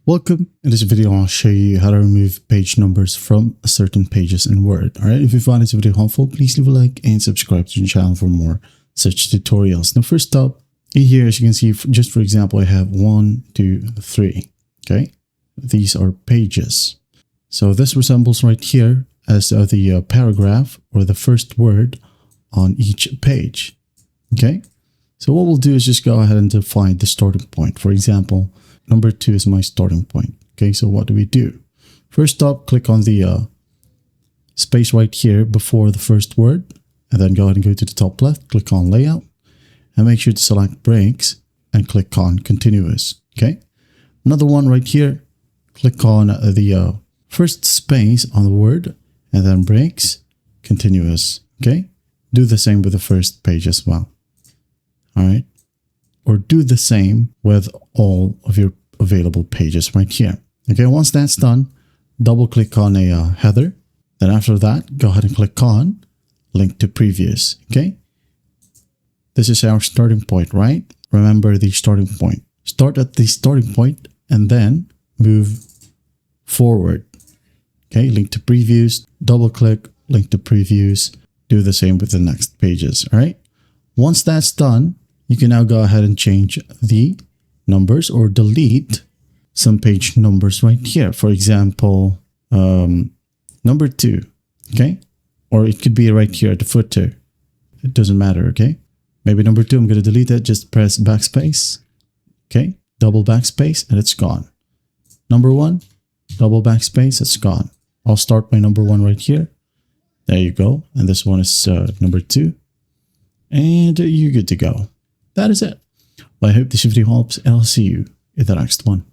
Welcome. In this video, I'll show you how to remove page numbers from certain pages in Word. Alright, if you find this video helpful, please leave a like and subscribe to the channel for more such tutorials. Now, first up, in here, as you can see, just for example, I have 1, 2, 3. Okay, these are pages. So this resembles right here as the paragraph or the first word on each page. Okay, so what we'll do is just go ahead and define the starting point. For example, number 2 is my starting point. Okay, so what do? First up, click on the space right here before the first word, and then go ahead and go to the top left, click on layout, and make sure to select breaks and click on continuous. Okay, another one right here, click on the first space on the word, and then breaks, continuous. Okay, do the same with the first page as well. All right, or do the same with all of your available pages right here. Okay, once that's done, double click on a header. Then after that, go ahead and click on link to previous. Okay, this is our starting point, right? Remember the starting point. Start at the starting point and then move forward. Okay, link to previews, double click, link to previews. Do the same with the next pages. All right, once that's done, you can now go ahead and change the numbers or delete some page numbers right here. For example, number 2, okay? Or it could be right here at the footer. It doesn't matter, okay? Maybe number 2, I'm going to delete it. Just press backspace, okay? Double backspace and it's gone. Number 1, double backspace, it's gone. I'll start my number 1 right here. There you go. And this one is number 2. And you're good to go. That is it. Well, I hope this video helps, and I'll see you in the next one.